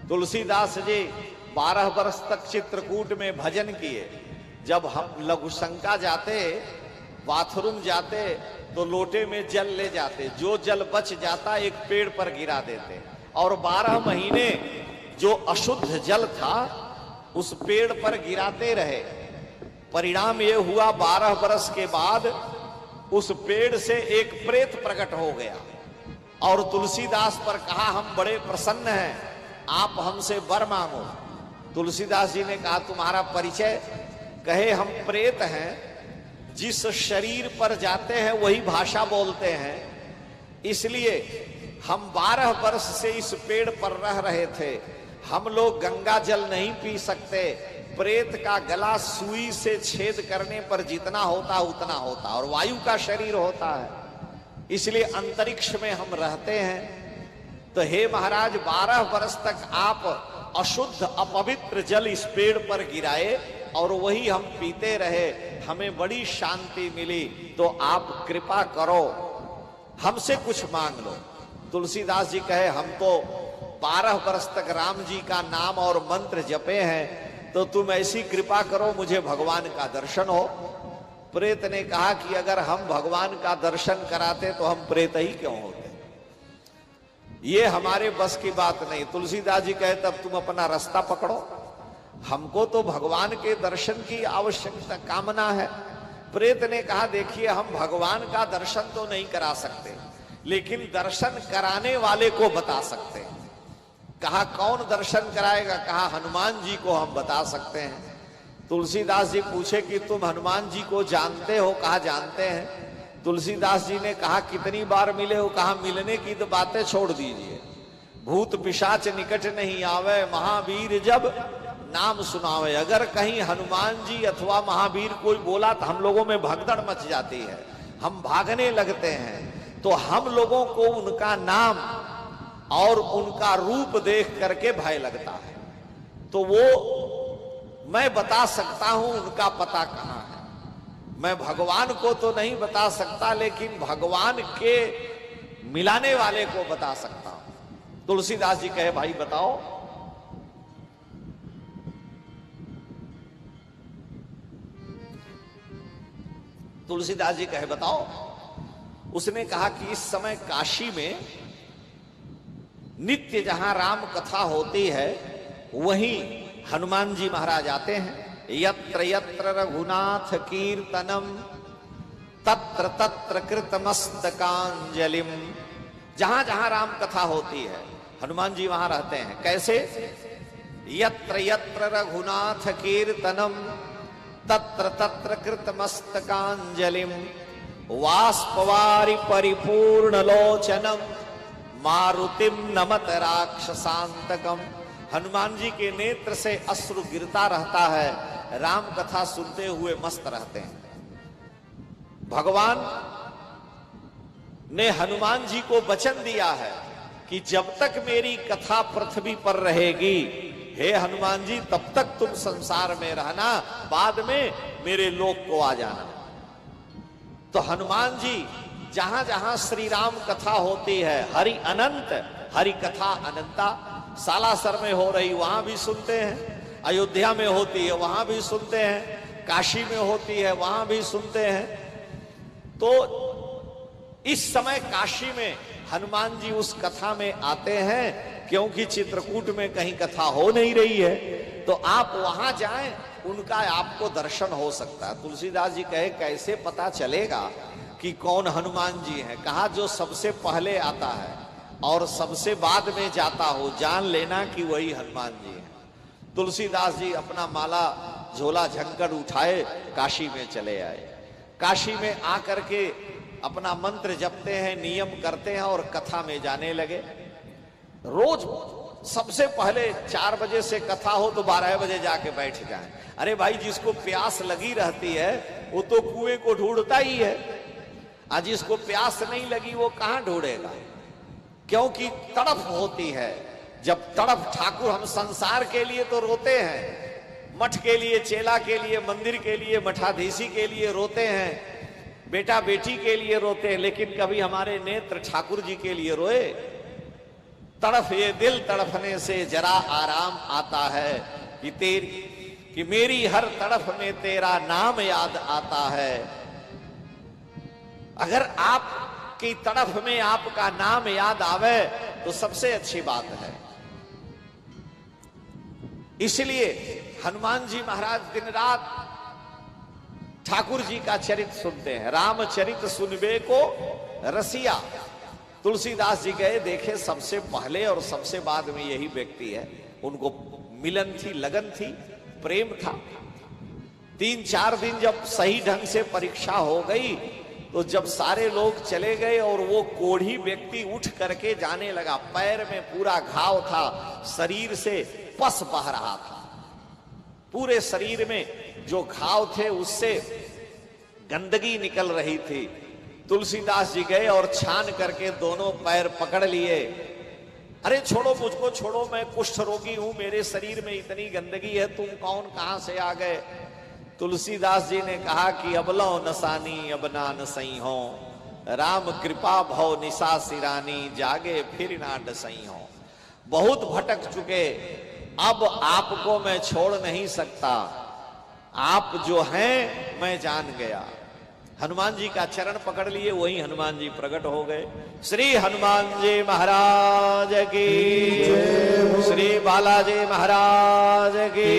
तुलसीदास जी 12 वर्ष तक चित्रकूट में भजन किए। जब हम लघुशंका जाते, बाथरूम जाते, तो लोटे में जल ले जाते, जो जल बच जाता एक पेड़ पर गिरा देते, और 12 महीने जो अशुद्ध जल था उस पेड़ पर गिराते रहे। परिणाम यह हुआ 12 वर्ष के बाद उस पेड़ से एक प्रेत प्रकट हो गया और तुलसीदास पर कहा, हम बड़े प्रसन्न हैं, आप हमसे वर मांगो। तुलसीदास जी ने कहा, तुम्हारा परिचय? कहे, हम प्रेत हैं, जिस शरीर पर जाते हैं वही भाषा बोलते हैं, इसलिए हम 12 वर्ष से इस पेड़ पर रह रहे थे। हम लोग गंगा जल नहीं पी सकते, प्रेत का गला सुई से छेद करने पर जितना होता उतना होता, और वायु का शरीर होता है, इसलिए अंतरिक्ष में हम रहते हैं। तो हे महाराज, 12 वर्ष तक आप अशुद्ध अपवित्र जल इस पेड़ पर गिराए और वही हम पीते रहे, हमें बड़ी शांति मिली, तो आप कृपा करो, हमसे कुछ मांग लो। तुलसीदास जी कहे, हम तो 12 वर्ष तक राम जी का नाम और मंत्र जपे हैं, तो तुम ऐसी कृपा करो मुझे भगवान का दर्शन हो। प्रेत ने कहा कि अगर हम भगवान का दर्शन कराते तो हम प्रेत ही क्यों होते, ये हमारे बस की बात नहीं। तुलसीदास जी कहे, तब तुम अपना रास्ता पकड़ो, हमको तो भगवान के दर्शन की आवश्यकता कामना है। प्रेत ने कहा, देखिए हम भगवान का दर्शन तो नहीं करा सकते, लेकिन दर्शन कराने वाले को बता सकते हैं। कहा, कौन दर्शन कराएगा? कहा, हनुमान जी को हम बता सकते हैं। तुलसीदास जी पूछे कि तुम हनुमान जी को जानते हो? कहा, जानते हैं। तुलसीदास जी ने कहा, कितनी बार मिले हो? कहा, मिलने की तो बातें छोड़ दीजिए, भूत पिशाच निकट नहीं आवे, महावीर जब नाम सुनावे। अगर कहीं हनुमान जी अथवा महावीर कोई बोला तो हम लोगों में भगदड़ मच जाती है, हम भागने लगते हैं। तो हम लोगों को उनका नाम और उनका रूप देख करके भय लगता है। तो वो मैं बता सकता हूं उनका पता कहां है, मैं भगवान को तो नहीं बता सकता, लेकिन भगवान के मिलाने वाले को बता सकता हूं। तुलसीदास जी कहे, भाई बताओ। तुलसीदास जी कहे, बताओ। उसने कहा कि इस समय काशी में नित्य जहां राम कथा होती है वहीं हनुमान जी महाराज आते हैं। यत्र यत्र रघुनाथ कीर्तनम तत्र तत्र कृतमस्तकांजलिम। जहां जहां राम कथा होती है हनुमान जी वहां रहते हैं। कैसे? यत्र यत्र रघुनाथ कीर्तनम तत्र तत्र कृतमस्तकांजलिम वाष्पवारि परिपूर्ण लोचनम मारुतिम नमत राक्षसांतकम। हनुमान जी के नेत्र से अश्रु गिरता रहता है, राम कथा सुनते हुए मस्त रहते हैं। भगवान ने हनुमान जी को वचन दिया है कि जब तक मेरी कथा पृथ्वी पर रहेगी, हे हनुमान जी, तब तक तुम संसार में रहना, बाद में मेरे लोक को आ जाना। तो हनुमान जी जहां जहां श्री राम कथा होती है, हरि अनंत, हरि कथा अनंता, सालासर में हो रही वहां भी सुनते हैं, अयोध्या में होती है वहां भी सुनते हैं, काशी में होती है वहां भी सुनते हैं। तो इस समय काशी में हनुमान जी उस कथा में आते हैं, क्योंकि चित्रकूट में कहीं कथा हो नहीं रही है, तो आप वहां जाएं, उनका आपको दर्शन हो सकता है। तुलसीदास जी कहे, कैसे पता चलेगा कि कौन हनुमान जी हैं? कहा, जो सबसे पहले आता है और सबसे बाद में जाता हो, जान लेना कि वही हनुमान जी हैं। तुलसीदास जी अपना माला झोला झंकर उठाए काशी में चले आए। काशी में आकर के अपना मंत्र जपते हैं, नियम करते हैं और कथा में जाने लगे। रोज सबसे पहले 4 बजे से कथा हो तो 12 बजे जाके बैठ जाएं। अरे भाई, जिसको प्यास लगी रहती है वो तो कुएं को ढूंढता ही है, आज जिसको प्यास नहीं लगी वो कहां ढूंढेगा? क्योंकि तड़फ होती है। जब तड़फ, ठाकुर हम संसार के लिए तो रोते हैं, मठ के लिए, चेला के लिए, मंदिर के लिए, मठाधीशी के लिए रोते हैं, बेटा बेटी के लिए रोते हैं, लेकिन कभी हमारे नेत्र ठाकुर जी के लिए रोए? तड़फ ये दिल तड़फने से जरा आराम आता है कि मेरी हर तड़फ में तेरा नाम याद आता है। अगर आपकी तड़फ में आपका नाम याद आवे तो सबसे अच्छी बात है। इसलिए हनुमान जी महाराज दिन रात ठाकुर जी का चरित्र सुनते हैं। रामचरित सुनबे को रसिया। तुलसीदास जी गए, देखे सबसे पहले और सबसे बाद में यही व्यक्ति है। उनको मिलन थी, लगन थी, प्रेम था। 3-4 दिन जब सही ढंग से परीक्षा हो गई तो जब सारे लोग चले गए और वो कोढ़ी व्यक्ति उठ करके जाने लगा, पैर में पूरा घाव था, शरीर से पस बह रहा था, पूरे शरीर में जो घाव थे उससे गंदगी निकल रही थी। तुलसीदास जी गए और छान करके दोनों पैर पकड़ लिए। अरे छोड़ो, मुझको छोड़ो, मैं कुष्ठ रोगी हूं, मेरे शरीर में इतनी गंदगी है, तुम कौन, कहां से आ गए? तुलसीदास जी ने कहा कि अबलो नसानी अब ना नसई हो, राम कृपा भव निशा सिरानी, जागे फिर ना डसई हो। बहुत भटक चुके, अब आपको मैं छोड़ नहीं सकता, आप जो हैं मैं जान गया। हनुमान जी का चरण पकड़ लिए, वही हनुमान जी प्रकट हो गए। श्री हनुमान जी महाराज की, श्री बालाजी महाराज की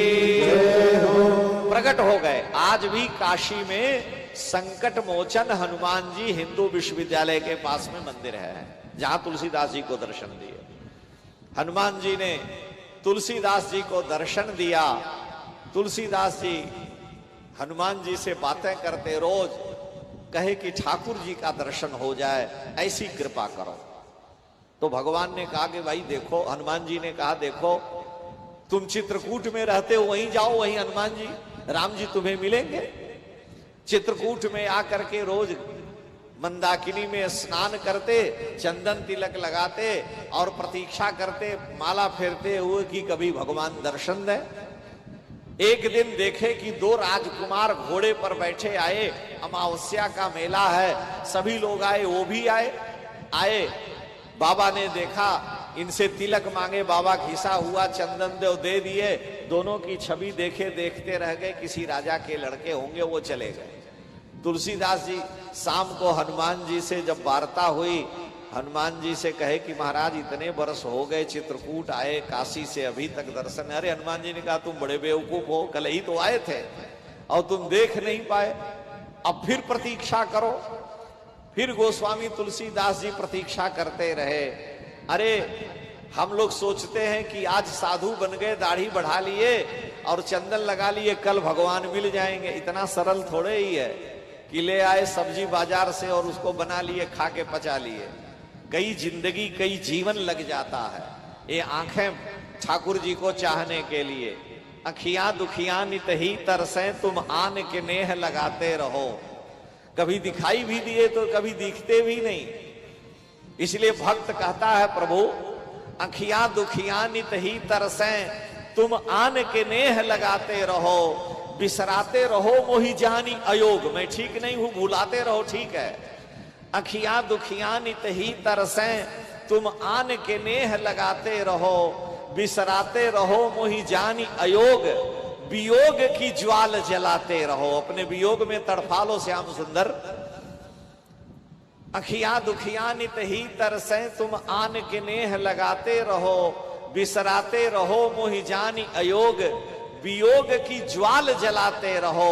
प्रकट हो गए। आज भी काशी में संकट मोचन हनुमान जी हिंदू विश्वविद्यालय के पास में मंदिर है, जहां तुलसीदास जी को दर्शन दिए। हनुमान जी ने तुलसीदास जी को दर्शन दिया। तुलसीदास जी हनुमान जी से बातें करते, रोज कहे कि ठाकुर जी का दर्शन हो जाए, ऐसी कृपा करो। तो भगवान ने कहा कि भाई देखो, हनुमान जी ने कहा देखो, तुम चित्रकूट में रहते हो, वहीं जाओ, वहीं हनुमान जी, राम जी तुम्हें मिलेंगे। चित्रकूट में आकर के रोज मंदाकिनी में स्नान करते, चंदन तिलक लगाते और प्रतीक्षा करते, माला फेरते हुए कि कभी भगवान दर्शन दे। एक दिन देखे कि 2 राजकुमार घोड़े पर बैठे आए, अमावस्या का मेला है, सभी लोग आए, वो भी आए। बाबा ने देखा, इनसे तिलक मांगे, बाबा घिसा हुआ चंदन देव दे दिए। दोनों की छवि देखे देखते रह गए, किसी राजा के लड़के होंगे, वो चले गए। तुलसीदास जी शाम को हनुमान जी से जब वार्ता हुई, हनुमान जी से कहे कि महाराज इतने बरस हो गए, चित्रकूट आए, काशी से अभी तक दर्शन। अरे हनुमान जी ने कहा तुम बड़े बेवकूफ हो, कल ही तो आए थे और तुम देख नहीं पाए, अब फिर प्रतीक्षा करो। फिर गोस्वामी तुलसीदास जी प्रतीक्षा करते रहे। अरे हम लोग सोचते हैं कि आज साधु बन गए, दाढ़ी बढ़ा लिए और चंदन लगा लिए, कल भगवान मिल जाएंगे। इतना सरल थोड़े ही है कि ले आए सब्जी बाजार से और उसको बना लिए, खा के पचा लिए। कई जिंदगी, कई जीवन लग जाता है। ये आंखें ठाकुर जी को चाहने के लिए, अखियां दुखियां नित ही तरसे, तुम आन के नेह लगाते रहो। कभी दिखाई भी दिए तो कभी दिखते भी नहीं। इसलिए भक्त कहता है, प्रभु अखियां दुखियां नित ही तरसे, तुम आन के नेह लगाते रहो, बिसराते रहो मोहि जानी अयोग। मैं ठीक नहीं हूं, भुलाते रहो, ठीक है। अखियां दुखियां नित ही तरसे, तुम आन के नेह लगाते रहो, बिसराते रहो मोहि जानी अयोग, वियोग की ज्वाल जलाते रहो। अपने वियोग में तड़फा लो श्याम सुंदर। अखियां दुखियां नित ही तरसे, तुम आन के नेह लगाते रहो, बिसराते रहो मोहि जानी अयोग, वियोग की ज्वाल जलाते रहो।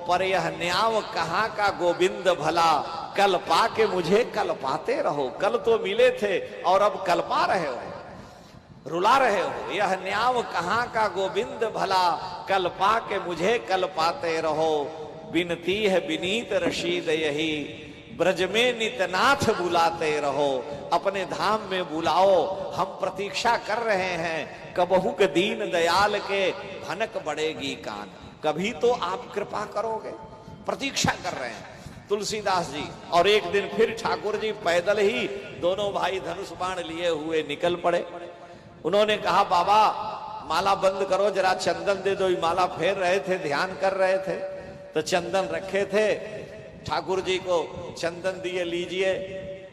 पर यह न्याव कहाँ का गोविंद भला, कल पाके मुझे कल पाते रहो। कल तो मिले थे और अब कल पा रहे हो, रुला रहे हो। यह न्याव कहाँ का गोविंद भला, कल पाके मुझे कल पाते रहो। बिनती है विनीत रशीद यही, ब्रज में नितनाथ बुलाते रहो। अपने धाम में बुलाओ, हम प्रतीक्षा कर रहे हैं। कबहू के दीन दयाल के भनक बढ़ेगी कान। कभी तो आप कृपा करोगे, प्रतीक्षा कर रहे हैं तुलसीदास जी। और एक दिन फिर ठाकुर जी पैदल ही, दोनों भाई धनुष बाण लिए हुए निकल पड़े। उन्होंने कहा बाबा माला बंद करो, जरा चंदन दे दो। माला फेर रहे थे, ध्यान कर रहे थे, तो चंदन रखे थे। ठाकुर जी को चंदन दिए, लीजिए।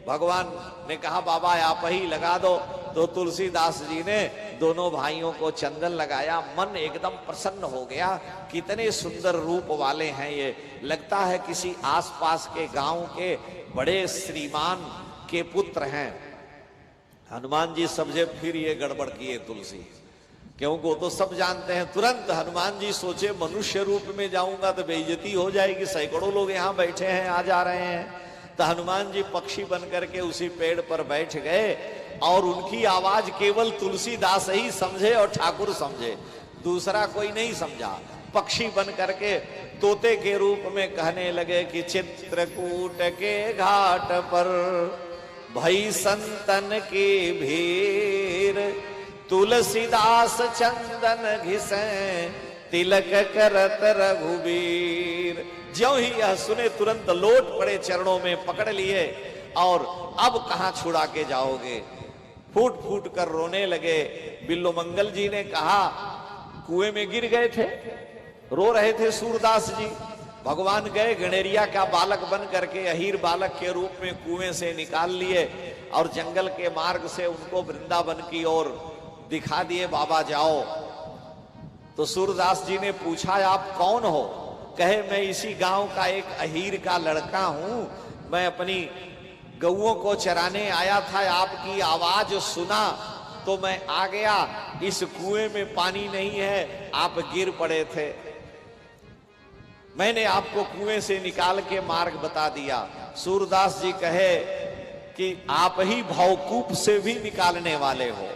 भगवान ने कहा बाबा आप ही लगा दो। तो तुलसीदास जी ने दोनों भाइयों को चंदन लगाया, मन एकदम प्रसन्न हो गया। कितने सुंदर रूप वाले हैं ये, लगता है किसी आसपास के गांव के बड़े श्रीमान के पुत्र हैं। हनुमान जी समझे फिर ये गड़बड़ किए तुलसी, क्योंकि वो तो सब जानते हैं। तुरंत हनुमान जी सोचे मनुष्य रूप में जाऊंगा तो बेइज्जती हो जाएगी, सैकड़ों लोग यहाँ बैठे हैं, आ जा रहे हैं। तो हनुमान जी पक्षी बनकर के उसी पेड़ पर बैठ गए और उनकी आवाज केवल तुलसीदास ही समझे और ठाकुर समझे, दूसरा कोई नहीं समझा। पक्षी बन करके तोते के रूप में कहने लगे कि चित्रकूट के घाट पर भई संतन की भीड़, तुलसीदास चंदन घिसे तिलक करत रघुबीर। ज्यों ही यह सुने तुरंत लौट पड़े, चरणों में पकड़ लिए और अब कहां छुड़ा के जाओगे, फूट फूट कर रोने लगे। बिल्लोमंगल जी ने कहा, कुएं में गिर गए थे, रो रहे थे सूरदास जी। भगवान गए गणेरिया का बालक बन करके अहीर बालक के रूप में कुएं से निकाल लिए और जंगल के मार्ग से उनको वृंदावन की ओर दिखा दिए, बाबा जाओ। तो सूरदास जी ने पूछा, आप कौन हो? कहे, मैं इसी गांव का एक अहीर का लड़का हूं, मैं अपनी गौओं को चराने आया था, आपकी आवाज सुना तो मैं आ गया। इस कुएं में पानी नहीं है, आप गिर पड़े थे, मैंने आपको कुएं से निकाल के मार्ग बता दिया। सूरदास जी कहे कि आप ही भवकूप से भी निकालने वाले हो,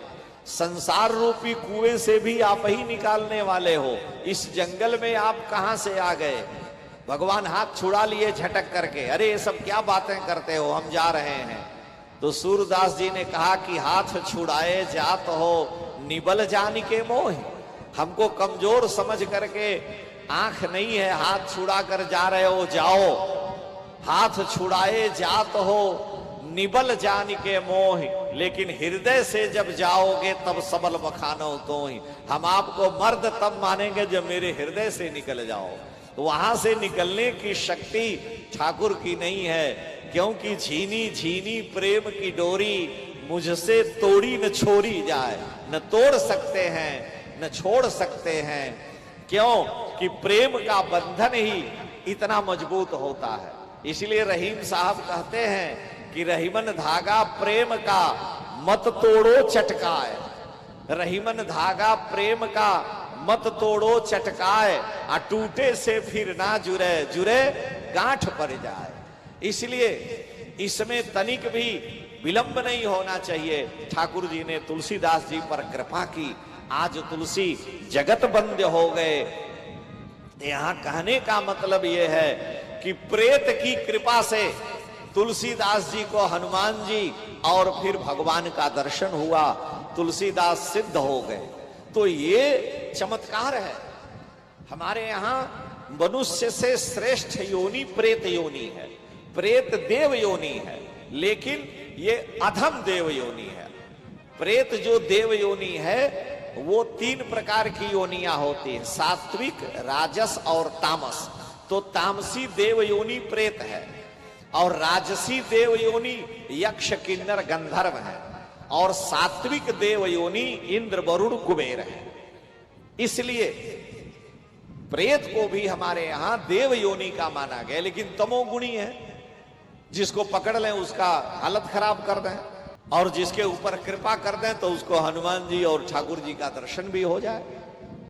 संसार रूपी कुएं से भी आप ही निकालने वाले हो, इस जंगल में आप कहां से आ गए? भगवान हाथ छुड़ा लिए झटक करके, अरे ये सब क्या बातें करते हो, हम जा रहे हैं। तो सूरदास जी ने कहा कि हाथ छुड़ाए जात हो निबल जान के मोह, हमको कमजोर समझ करके आंख नहीं है, हाथ छुड़ा कर जा रहे हो, जाओ। हाथ छुड़ाए जात हो निबल जान के मोह, लेकिन हृदय से जब जाओगे तब सबल बखानो तो ही, हम आपको मर्द तब मानेंगे जब मेरे हृदय से निकल जाओ। तो वहां से निकलने की शक्ति ठाकुर की नहीं है, क्योंकि झीनी झीनी प्रेम की डोरी मुझसे तोड़ी न छोड़ी जाए, न तोड़ सकते हैं न छोड़ सकते हैं। क्यों कि प्रेम का बंधन ही इतना मजबूत होता है। इसलिए रहीम साहब कहते हैं कि रहीमन धागा प्रेम का मत तोड़ो चटकाए, रहीमन धागा प्रेम का मत तोड़ो चटकाए, टूटे से फिर ना जुड़े, जुड़े गांठ पड़ जाए। इसलिए इसमें तनिक भी विलंब नहीं होना चाहिए। ठाकुर जी ने तुलसीदास जी पर कृपा की, आज तुलसी जगत बंद हो गए। यहां कहने का मतलब यह है कि प्रेत की कृपा से तुलसीदास जी को हनुमान जी और फिर भगवान का दर्शन हुआ, तुलसीदास सिद्ध हो गए। तो ये चमत्कार है। हमारे यहां मनुष्य से श्रेष्ठ योनि प्रेत योनि है, प्रेत देव योनि है, लेकिन ये अधम देव योनि है। प्रेत जो देव योनि है वो 3 प्रकार की योनियां होती है, सात्विक, राजस और तामस। तो तामसी देव योनि प्रेत है और राजसी देव योनि यक्ष किन्नर गंधर्व है और सात्विक देव योनि इंद्र वरुण कुबेर है। इसलिए प्रेत को भी हमारे यहां देव योनि का माना गया, लेकिन तमोगुणी है, जिसको पकड़ लें उसका हालत खराब कर दें और जिसके ऊपर कृपा कर दें तो उसको हनुमान जी और ठाकुर जी का दर्शन भी हो जाए।